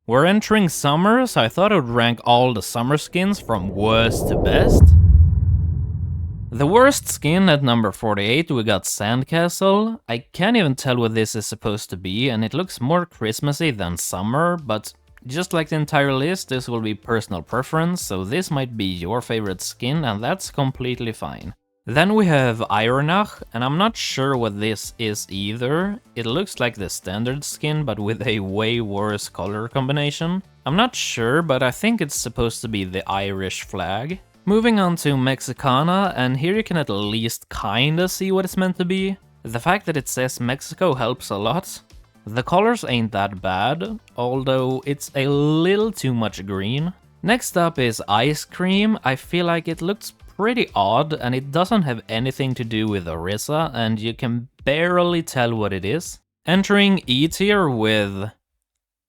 We're entering summer, so I thought I would rank all the summer skins from worst to best. The worst skin at number 48, we got Sandcastle. I can't even tell what this is supposed to be, and it looks more Christmassy than summer, but just like the entire list, this will be personal preference, so this might be your favorite skin, and that's completely fine. Then we have Ironach, and I'm not sure what this is either. It looks like the standard skin, but with a way worse color combination. I'm not sure, but I think it's supposed to be the Irish flag. Moving on to Mexicana, and here you can at least kinda see what it's meant to be. The fact that it says Mexico helps a lot. The colors ain't that bad, although it's a little too much green. Next up is Ice Cream. I feel like it looks pretty odd, and it doesn't have anything to do with Orisa, and you can barely tell what it is. Entering E tier with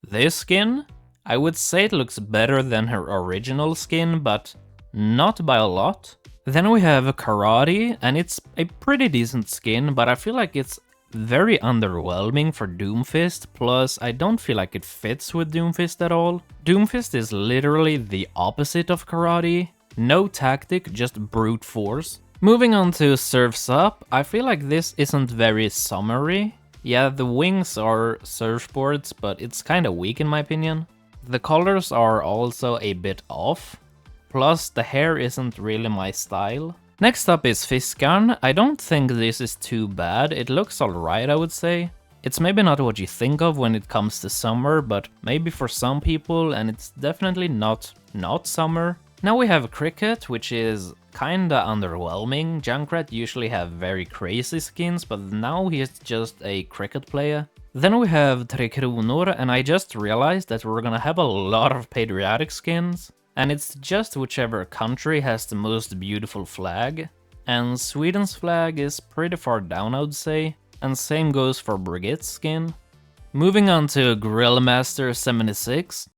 this skin, I would say it looks better than her original skin, but not by a lot. Then we have Karate, and it's a pretty decent skin, but I feel like it's very underwhelming for Doomfist, plus I don't feel like it fits with Doomfist at all. Doomfist is literally the opposite of Karate. No tactic, just brute force. Moving on to Surf's Up, I feel like this isn't very summery. Yeah, the wings are surfboards, but it's kinda weak in my opinion. The colors are also a bit off, plus the hair isn't really my style. Next up is Fiskarn. I don't think this is too bad, it looks alright I would say. It's maybe not what you think of when it comes to summer, but maybe for some people, and it's definitely not summer. Now we have Cricket, which is kinda underwhelming. Junkrat usually have very crazy skins, but now he's just a Cricket player. Then we have Tre Kronor, and I just realized that we're gonna have a lot of patriotic skins. And it's just whichever country has the most beautiful flag. And Sweden's flag is pretty far down I would say, and same goes for Brigitte's skin. Moving on to Grillmaster 76.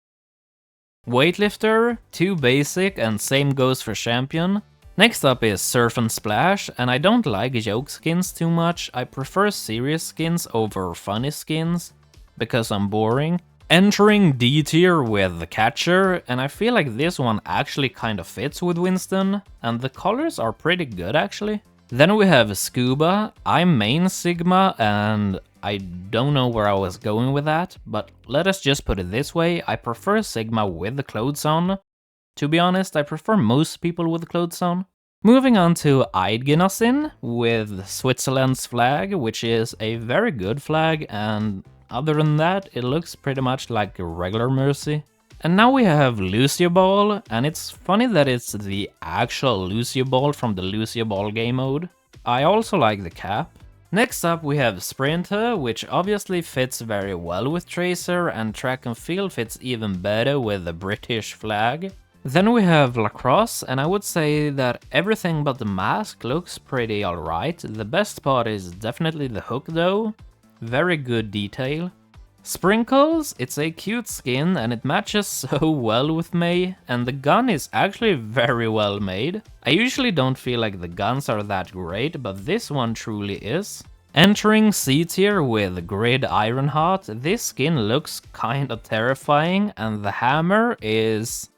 Weightlifter, too basic, and same goes for Champion. Next up is Surf and Splash, and I don't like joke skins too much. I prefer serious skins over funny skins, because I'm boring. Entering D tier with the Catcher, and I feel like this one actually kind of fits with Winston, and the colors are pretty good actually. Then we have Scuba. I'm main Sigma, and I don't know where I was going with that, but let us just put it this way, I prefer Sigma with the clothes on. To be honest, I prefer most people with clothes on. Moving on to Eidgenassin with Switzerland's flag, which is a very good flag, and other than that, it looks pretty much like a regular Mercy. And now we have Lucio Ball, and it's funny that it's the actual Lucio Ball from the Lucio Ball game mode. I also like the cap. Next up we have Sprinter, which obviously fits very well with Tracer, and Track and Field fits even better with the British flag. Then we have Lacrosse, and I would say that everything but the mask looks pretty alright. The best part is definitely the hook though. Very good detail. Sprinkles, it's a cute skin and it matches so well with May, and the gun is actually very well made. I usually don't feel like the guns are that great, but this one truly is. Entering C tier with Grid Ironheart, this skin looks kinda terrifying, and the hammer is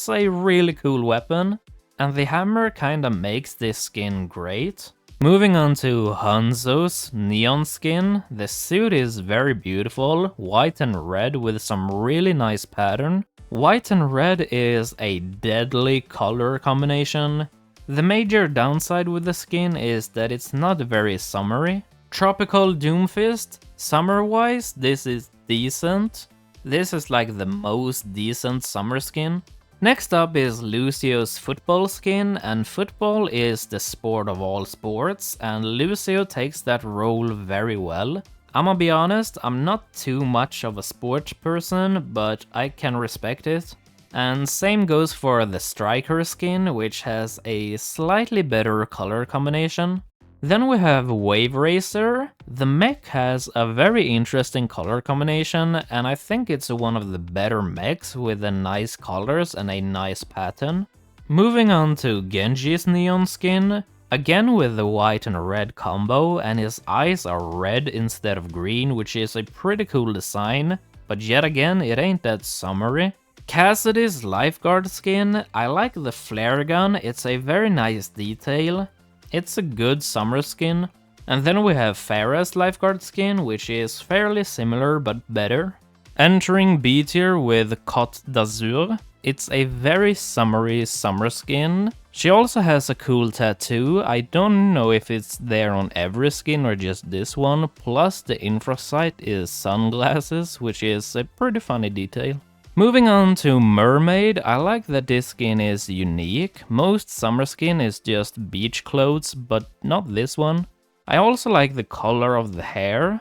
a really cool weapon, and the hammer kinda makes this skin great. Moving on to Hanzo's neon skin, the suit is very beautiful, white and red with some really nice pattern. White and red is a deadly color combination. The major downside with the skin is that it's not very summery. Tropical Doomfist, summer-wise, this is decent. This is like the most decent summer skin. Next up is Lucio's football skin, and football is the sport of all sports, and Lucio takes that role very well. I'ma be honest, I'm not too much of a sports person, but I can respect it. And same goes for the striker skin, which has a slightly better color combination. Then we have Wave Racer. The mech has a very interesting color combination, and I think it's one of the better mechs with the nice colors and a nice pattern. Moving on to Genji's neon skin, again with the white and red combo, and his eyes are red instead of green, which is a pretty cool design. but yet again, it ain't that summery. Cassidy's lifeguard skin, I like the flare gun, it's a very nice detail. It's a good summer skin. And then we have Farah's lifeguard skin, which is fairly similar but better. Entering B tier with Côte d'Azur, it's a very summery summer skin. She also has a cool tattoo, I don't know if it's there on every skin or just this one, plus the infrasight is sunglasses, which is a pretty funny detail. Moving on to Mermaid, I like that this skin is unique. Most summer skin is just beach clothes, but not this one. I also like the color of the hair.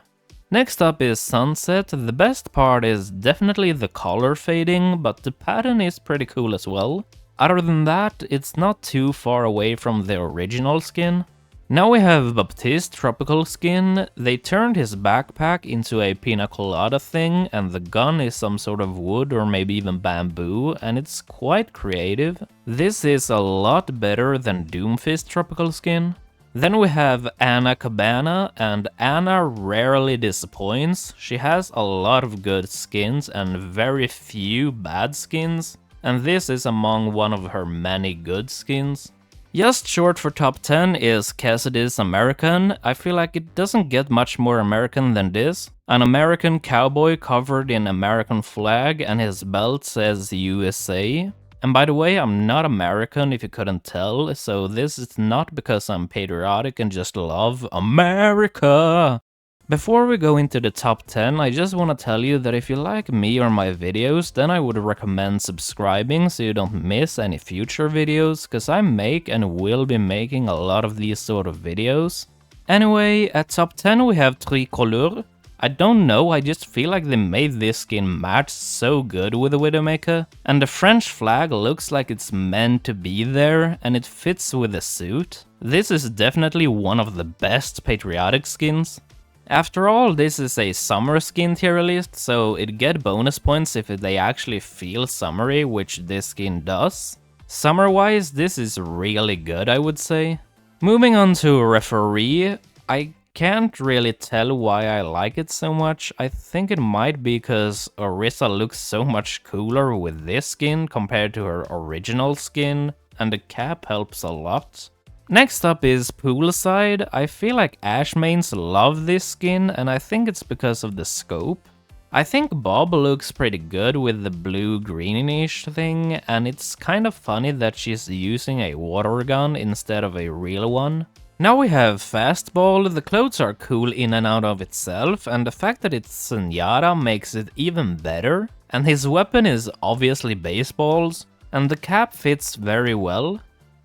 Next up is Sunset. The best part is definitely the color fading, but the pattern is pretty cool as well. Other than that, it's not too far away from the original skin. Now we have Baptiste tropical skin. They turned his backpack into a pina colada thing, and the gun is some sort of wood or maybe even bamboo, and it's quite creative. This is a lot better than Doomfist tropical skin. Then we have Anna Cabana, and Anna rarely disappoints. She has a lot of good skins and very few bad skins, and this is among one of her many good skins. Just short for top 10 is Cassidy's American. I feel like it doesn't get much more American than this. An American cowboy covered in American flag and his belt says USA. And by the way, I'm not American if you couldn't tell, so this is not because I'm patriotic and just love America. Before we go into the top 10, I just want to tell you that if you like me or my videos, then I would recommend subscribing so you don't miss any future videos, cause I make and will be making a lot of these sort of videos. Anyway, at top 10 we have Tricolore. I don't know, I just feel like they made this skin match so good with the Widowmaker. And the French flag looks like it's meant to be there, and it fits with the suit. This is definitely one of the best patriotic skins. After all, this is a summer skin tier list, so it get bonus points if they actually feel summery, which this skin does. Summer-wise, this is really good, I would say. Moving on to Referee, I can't really tell why I like it so much. I think it might be because Orisa looks so much cooler with this skin compared to her original skin, and the cap helps a lot. Next up is Poolside. I feel like Ash mains love this skin, and I think it's because of the scope. I think Bob looks pretty good with the blue greenish thing, and it's kind of funny that she's using a water gun instead of a real one. Now we have Fastball. The clothes are cool in and out of itself, and the fact that it's Sunyata makes it even better. And his weapon is obviously baseballs, and the cap fits very well.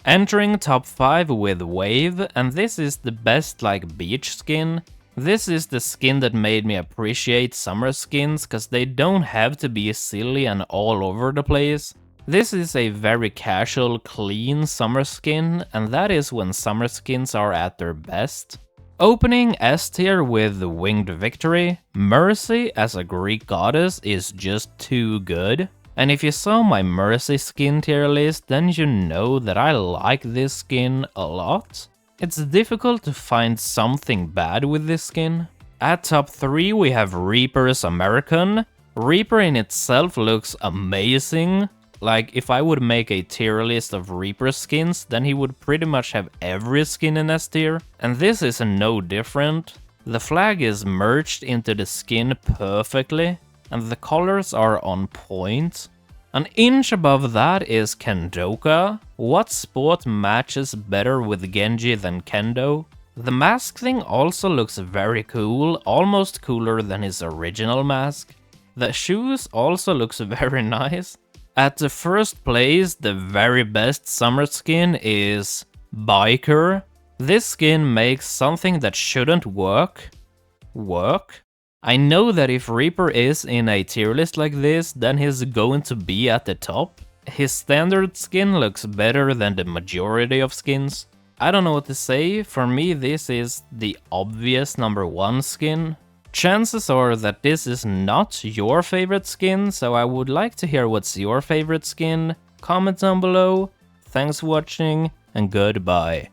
Entering top 5 with Wave, and this is the best like beach skin. This is the skin that made me appreciate summer skins, cause they don't have to be silly and all over the place. This is a very casual, clean summer skin, and that is when summer skins are at their best. Opening S tier with Winged Victory, Mercy as a Greek goddess is just too good. And if you saw my Mercy skin tier list, then you know that I like this skin a lot. It's difficult to find something bad with this skin. At top 3 we have Reaper's American. Reaper in itself looks amazing. Like, if I would make a tier list of Reaper skins, then he would pretty much have every skin in S tier, and this is no different. The flag is merged into the skin perfectly, and the colors are on point. An inch above that is Kendoka. What sport matches better with Genji than Kendo? The mask thing also looks very cool, almost cooler than his original mask. The shoes also looks very nice. At the first place, the very best summer skin is Biker. This skin makes something that shouldn't work. I know that if Reaper is in a tier list like this, then he's going to be at the top. His standard skin looks better than the majority of skins. I don't know what to say, for me this is the obvious number 1 skin. Chances are that this is not your favorite skin, so I would like to hear what's your favorite skin. Comment down below. Thanks for watching, and goodbye.